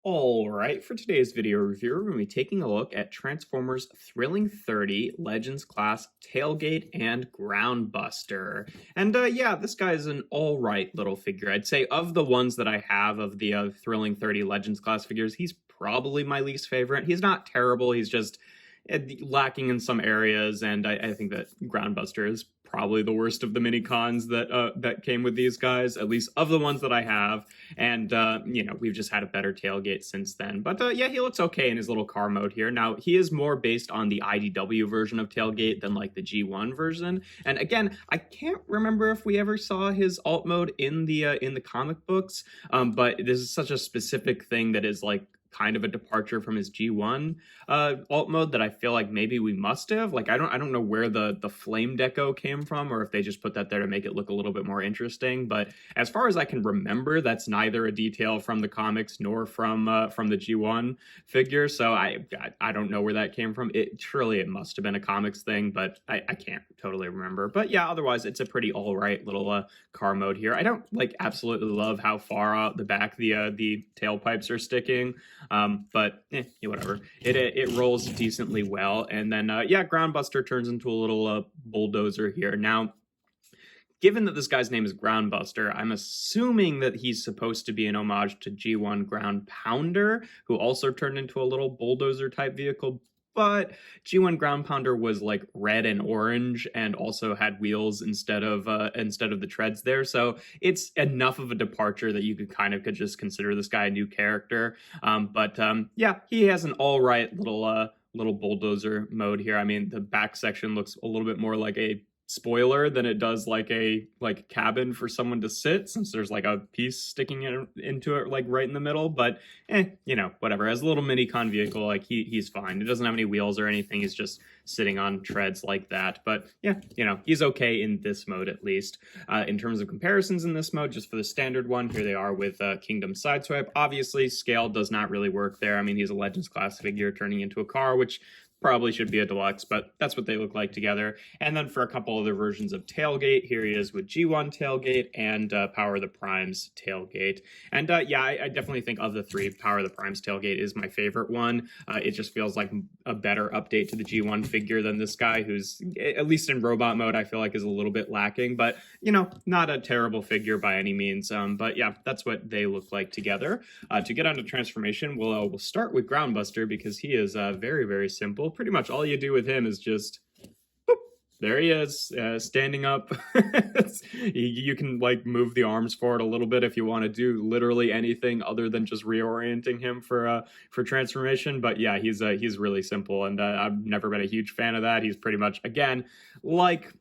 All right, for today's video review, we're going to be taking a look at Transformers Thrilling 30 Legends Class Tailgate and Groundbuster. And yeah, this guy is an all right little figure. I'd say of the ones that I have of the Thrilling 30 Legends Class figures, he's probably my least favorite. He's not terrible, he's just lacking in some areas, and I think that Groundbuster is probably the worst of the mini cons that came with these guys, at least of the ones that I have. And you know, we've just had a better tailgate since then. But yeah, he looks okay in his little car mode here. Now he is more based on the IDW version of tailgate than like the G1 version. And again, I can't remember if we ever saw his alt mode in the comic books. But this is such a specific thing that is like kind of a departure from his G1 alt mode that I feel like maybe we must have. Like I don't know where the flame deco came from, or if they just put that there to make it look a little bit more interesting. But as far as I can remember, that's neither a detail from the comics nor from the G1 figure. So I don't know where that came from. Surely it must have been a comics thing, but I can't totally remember. But yeah, otherwise it's a pretty all right little car mode here. I don't like absolutely love how far out the back the tailpipes are sticking. But whatever. It rolls decently well, and then yeah, Groundbuster turns into a little bulldozer here. Now, given that this guy's name is Groundbuster, I'm assuming that he's supposed to be an homage to G1 Ground Pounder, who also turned into a little bulldozer type vehicle. But G1 Ground Pounder was like red and orange and also had wheels instead of the treads there. So it's enough of a departure that you could just consider this guy a new character. But yeah, he has an all right little bulldozer mode here. I mean, the back section looks a little bit more like a spoiler than it does like a cabin for someone to sit, since there's like a piece sticking into it like right in the middle. But you know, whatever. As a little mini con vehicle, like he's fine. It doesn't have any wheels or anything. He's just sitting on treads like that. But yeah, you know, he's okay in this mode at least. In terms of comparisons in this mode, just for the standard one, here they are with Kingdom Sideswipe. Obviously, scale does not really work there. I mean, he's a Legends class figure turning into a car, which probably should be a deluxe, but that's what they look like together. And then for a couple other versions of Tailgate, here he is with G1 Tailgate and Power of the Primes Tailgate. And yeah, I definitely think of the three, Power of the Primes Tailgate is my favorite one. It just feels like a better update to the G1 figure than this guy, who's, at least in robot mode, I feel like is a little bit lacking. But, you know, not a terrible figure by any means. But yeah, that's what they look like together. To get onto transformation, we'll start with Groundbuster, because he is very, very simple. Pretty much all you do with him is just, boop, there he is, standing up. You can like move the arms forward a little bit if you want to do literally anything other than just reorienting him for transformation. But yeah, he's really simple, and I've never been a huge fan of that. He's pretty much, again, like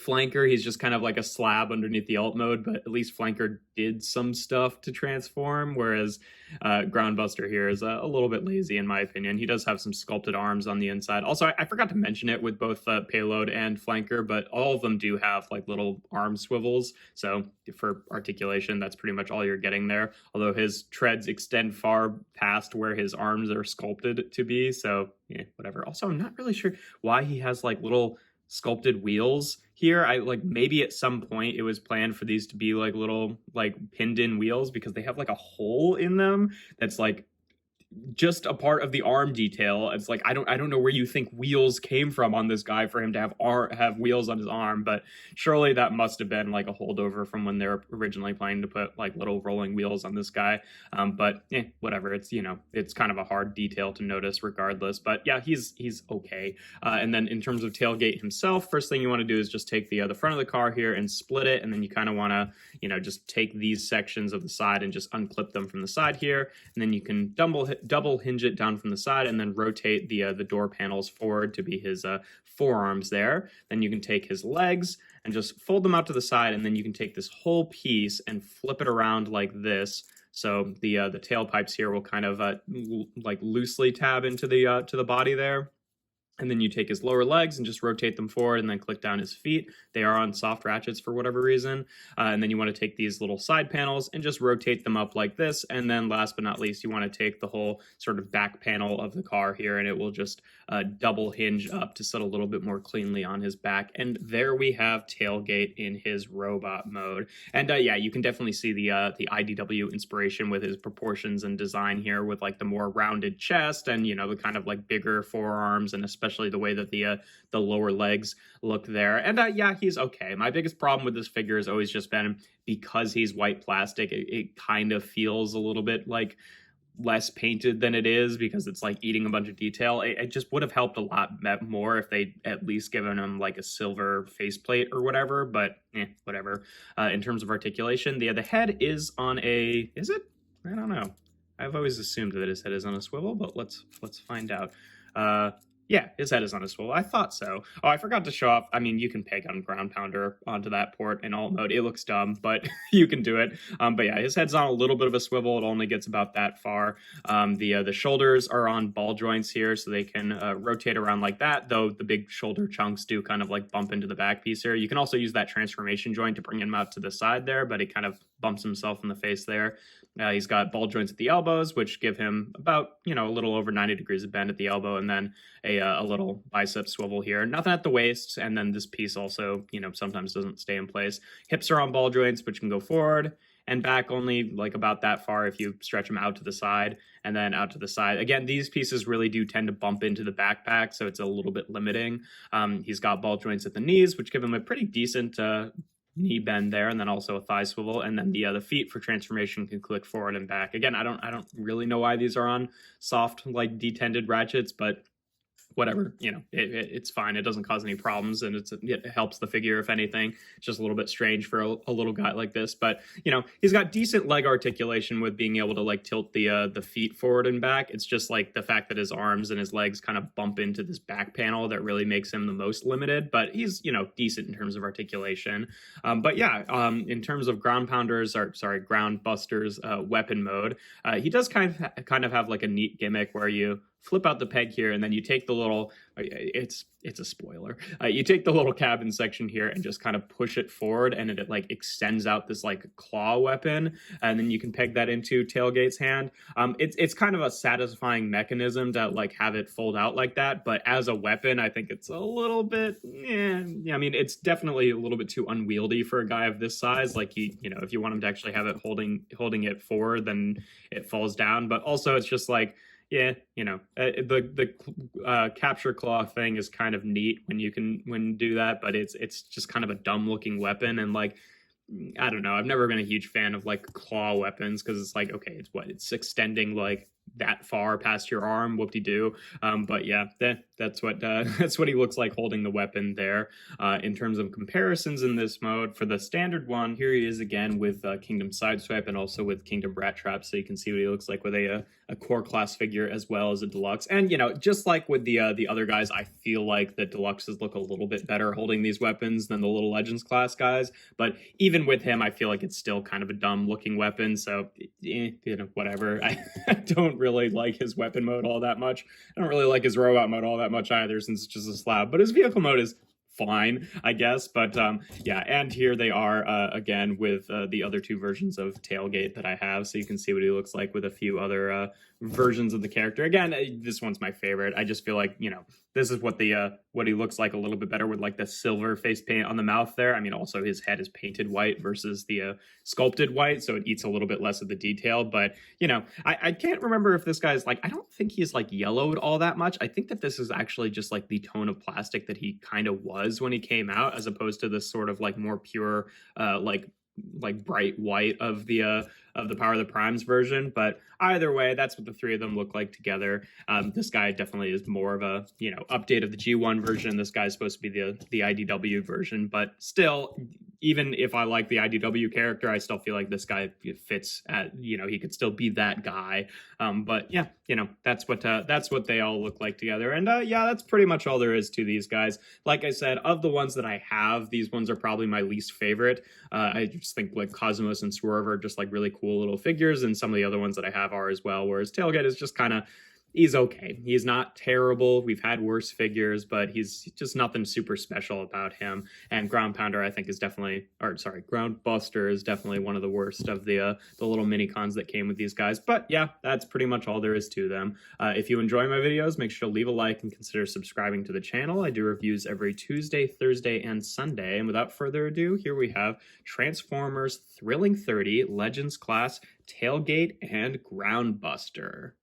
Flanker, he's just kind of like a slab underneath the alt mode, but at least Flanker did some stuff to transform, whereas Groundbuster here is a little bit lazy in my opinion. He does have some sculpted arms on the inside. Also, I forgot to mention it with both Payload and Flanker, but all of them do have like little arm swivels, so for articulation, that's pretty much all you're getting there, although his treads extend far past where his arms are sculpted to be, so yeah, whatever. Also, I'm not really sure why he has like little sculpted wheels here. I like, maybe at some point it was planned for these to be like little like pinned in wheels, because they have like a hole in them that's like just a part of the arm detail. It's like I don't know where you think wheels came from on this guy for him to have wheels on his arm, but surely that must have been like a holdover from when they were originally planning to put like little rolling wheels on this guy. But whatever. It's, you know, it's kind of a hard detail to notice regardless. But yeah, he's okay. And then in terms of Tailgate himself, first thing you want to do is just take the front of the car here and split it, and then you kind of want to, you know, just take these sections of the side and just unclip them from the side here, and then you can double hinge it down from the side, and then rotate the door panels forward to be his forearms there. Then you can take his legs and just fold them out to the side, and then you can take this whole piece and flip it around like this. So the tailpipes here will kind of like loosely tab into the body there. And then you take his lower legs and just rotate them forward and then click down his feet. They are on soft ratchets for whatever reason. And then you want to take these little side panels and just rotate them up like this. And then last but not least, you want to take the whole sort of back panel of the car here, and it will just double hinge up to sit a little bit more cleanly on his back. And there we have Tailgate in his robot mode. And yeah, you can definitely see the IDW inspiration with his proportions and design here, with like the more rounded chest and, you know, the kind of like bigger forearms, and especially the way that the lower legs look there. And yeah, he's okay. My biggest problem with this figure has always just been, because he's white plastic, it kind of feels a little bit like less painted than it is, because it's like eating a bunch of detail. It just would have helped a lot more if they at least given him like a silver faceplate or whatever, but whatever. In terms of articulation, the head is on a, is it? I don't know. I've always assumed that his head is on a swivel, but let's find out. Yeah, his head is on a swivel. I thought so. Oh, I forgot to show off. I mean, you can peg on Ground Pounder onto that port in alt mode. It looks dumb, but you can do it. But yeah, his head's on a little bit of a swivel. It only gets about that far. The shoulders are on ball joints here, so they can rotate around like that, though the big shoulder chunks do kind of like bump into the back piece here. You can also use that transformation joint to bring him out to the side there, but he kind of bumps himself in the face there. He's got ball joints at the elbows, which give him about, you know, a little over 90 degrees of bend at the elbow, and then a little bicep swivel here. Nothing at the waist, and then this piece also, you know, sometimes doesn't stay in place. Hips are on ball joints, which can go forward and back only like about that far if you stretch them out to the side and then out to the side. Again, these pieces really do tend to bump into the backpack, so it's a little bit limiting. He's got ball joints at the knees, which give him a pretty decent knee bend there, and then also a thigh swivel, and then the feet for transformation can click forward and back. Again, I don't really know why these are on soft like detended ratchets, but whatever, you know, it's fine. It doesn't cause any problems, and it helps the figure, if anything. It's just a little bit strange for a little guy like this, but, you know, he's got decent leg articulation with being able to like tilt the feet forward and back. It's just like the fact that his arms and his legs kind of bump into this back panel that really makes him the most limited, but he's, you know, decent in terms of articulation. But yeah, in terms of Groundbuster's weapon mode, he does kind of have like a neat gimmick where you flip out the peg here, and then you take the little, it's a spoiler, you take the little cabin section here and just kind of push it forward, and it like extends out this like claw weapon, and then you can peg that into Tailgate's hand. It's kind of a satisfying mechanism to like have it fold out like that, but as a weapon, I think it's a little bit, I mean, it's definitely a little bit too unwieldy for a guy of this size. Like you know, if you want him to actually have it holding it forward, then it falls down, but also it's just like, yeah, you know, the capture claw thing is kind of neat when you do that, but it's just kind of a dumb looking weapon, and like, I don't know, I've never been a huge fan of like claw weapons, because it's like, okay, it's extending like that far past your arm, whoop-de-doo. But yeah, that's what he looks like holding the weapon there. In terms of comparisons in this mode, for the standard one, here he is again with Kingdom Sideswipe and also with Kingdom Rat Trap, so you can see what he looks like with a core class figure as well as a deluxe. And, you know, just like with the other guys, I feel like the deluxes look a little bit better holding these weapons than the little Legends class guys, but even with him, I feel like it's still kind of a dumb looking weapon, so you know, whatever. I don't really like his weapon mode all that much. I don't really like his robot mode all that much either, since it's just a slab, but his vehicle mode is fine, I guess. But yeah, and here they are again with the other two versions of Tailgate that I have, so you can see what he looks like with a few other versions of the character. Again, this one's my favorite. I just feel like, you know, this is what he looks like a little bit better with like the silver face paint on the mouth there. I mean, also his head is painted white versus the sculpted white, so it eats a little bit less of the detail. But, you know, I can't remember if this guy's like, I don't think he's like yellowed all that much. I think that this is actually just like the tone of plastic that he kind of was when he came out, as opposed to this sort of like more pure like bright white of the Power of the Primes version. But either way, that's what the three of them look like together. This guy definitely is more of a, you know, update of the G1 version. This guy's supposed to be the IDW version, but still, even if I like the IDW character, I still feel like this guy fits at, you know, he could still be that guy. But yeah, you know, that's what they all look like together. And yeah, that's pretty much all there is to these guys. Like I said, of the ones that I have, these ones are probably my least favorite. I just think like Cosmos and Swerve are just like really cool little figures, and some of the other ones that I have are as well, whereas Tailgate is just kind of, he's okay. He's not terrible. We've had worse figures, but he's just nothing super special about him. And Ground Pounder, I think, is definitely, or sorry, Ground Buster is definitely one of the worst of the little mini cons that came with these guys. But yeah, that's pretty much all there is to them. If you enjoy my videos, make sure to leave a like and consider subscribing to the channel. I do reviews every Tuesday, Thursday, and Sunday. And without further ado, here we have Transformers Thrilling 30 Legends Class Tailgate and Groundbuster.